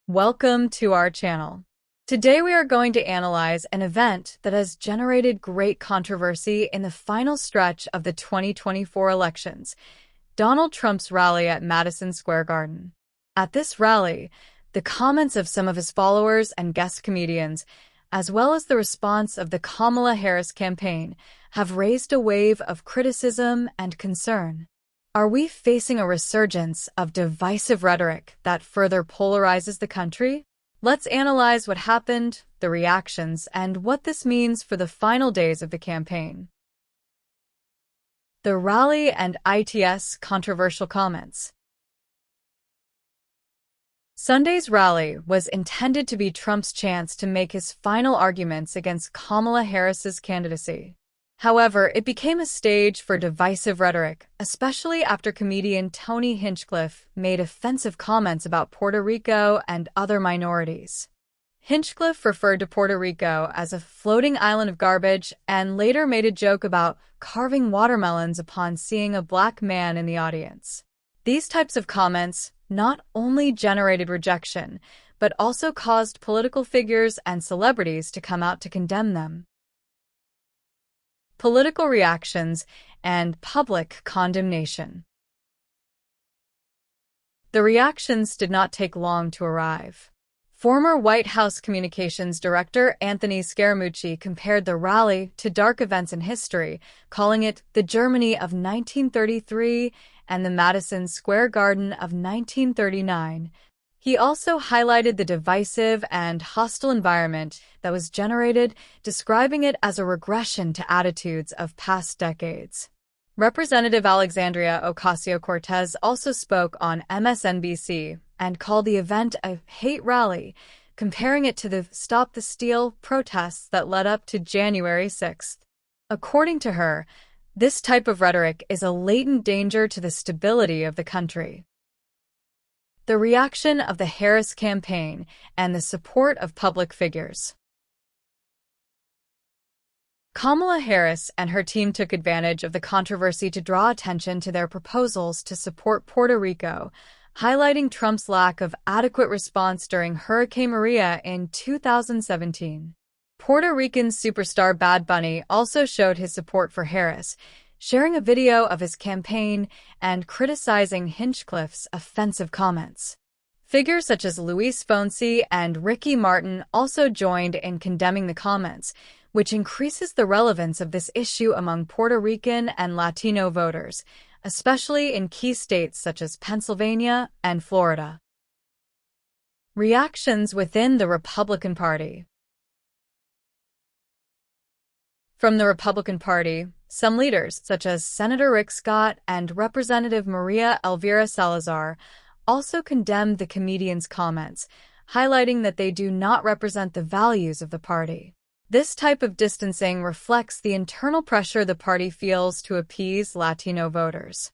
Welcome to our channel. Today we are going to analyze an event that has generated great controversy in the final stretch of the 2024 elections, Donald Trump's rally at Madison Square Garden. At this rally, the comments of some of his followers and guest comedians, as well as the response of the Kamala Harris campaign, have raised a wave of criticism and concern. Are we facing a resurgence of divisive rhetoric that further polarizes the country? Let's analyze what happened, the reactions, and what this means for the final days of the campaign. The rally and ITS controversial comments. Sunday's rally was intended to be Trump's chance to make his final arguments against Kamala Harris's candidacy. However, it became a stage for divisive rhetoric, especially after comedian Tony Hinchcliffe made offensive comments about Puerto Rico and other minorities. Hinchcliffe referred to Puerto Rico as a floating island of garbage and later made a joke about carving watermelons upon seeing a black man in the audience. These types of comments not only generated rejection, but also caused political figures and celebrities to come out to condemn them. Political reactions and public condemnation. The reactions did not take long to arrive. Former White House Communications Director Anthony Scaramucci compared the rally to dark events in history, calling it the Germany of 1933 and the Madison Square Garden of 1939. He also highlighted the divisive and hostile environment that was generated, describing it as a regression to attitudes of past decades. Representative Alexandria Ocasio-Cortez also spoke on MSNBC and called the event a hate rally, comparing it to the Stop the Steal protests that led up to January 6th. According to her, this type of rhetoric is a latent danger to the stability of the country. The reaction of the Harris campaign and the support of public figures. Kamala Harris and her team took advantage of the controversy to draw attention to their proposals to support Puerto Rico, highlighting Trump's lack of adequate response during Hurricane Maria in 2017. Puerto Rican superstar Bad Bunny also showed his support for Harris, sharing a video of his campaign and criticizing Hinchcliffe's offensive comments. Figures such as Luis Fonsi and Ricky Martin also joined in condemning the comments, which increases the relevance of this issue among Puerto Rican and Latino voters, especially in key states such as Pennsylvania and Florida. Reactions within the Republican Party. From the Republican Party, some leaders, such as Senator Rick Scott and Representative Maria Elvira Salazar, also condemned the comedian's comments, highlighting that they do not represent the values of the party. This type of distancing reflects the internal pressure the party feels to appease Latino voters.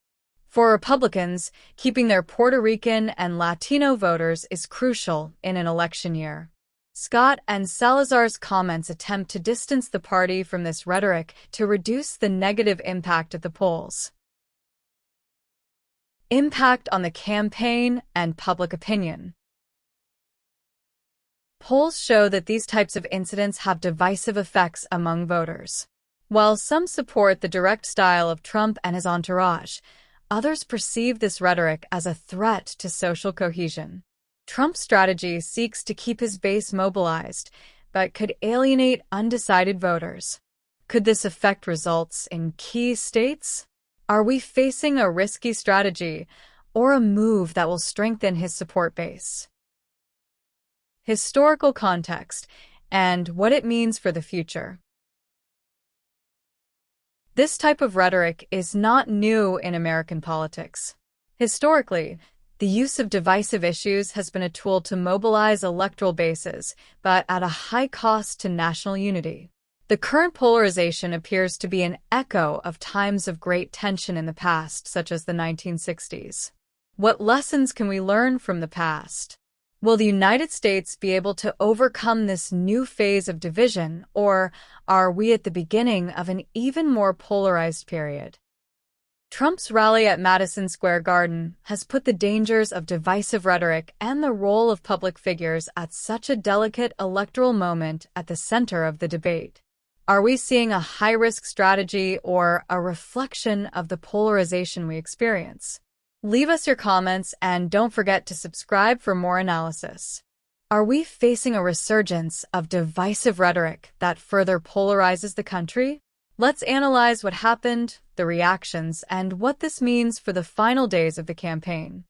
For Republicans, keeping their Puerto Rican and Latino voters is crucial in an election year. Scott and Salazar's comments attempt to distance the party from this rhetoric to reduce the negative impact at the polls. Impact on the campaign and public opinion. Polls show that these types of incidents have divisive effects among voters. While some support the direct style of Trump and his entourage, others perceive this rhetoric as a threat to social cohesion. Trump's strategy seeks to keep his base mobilized, but could alienate undecided voters. Could this affect results in key states? Are we facing a risky strategy or a move that will strengthen his support base? Historical context and what it means for the future. This type of rhetoric is not new in American politics. Historically, the use of divisive issues has been a tool to mobilize electoral bases, but at a high cost to national unity. The current polarization appears to be an echo of times of great tension in the past, such as the 1960s. What lessons can we learn from the past? Will the United States be able to overcome this new phase of division, or are we at the beginning of an even more polarized period? Trump's rally at Madison Square Garden has put the dangers of divisive rhetoric and the role of public figures at such a delicate electoral moment at the center of the debate. Are we seeing a high-risk strategy or a reflection of the polarization we experience? Leave us your comments and don't forget to subscribe for more analysis. Are we facing a resurgence of divisive rhetoric that further polarizes the country? Let's analyze what happened, the reactions, and what this means for the final days of the campaign.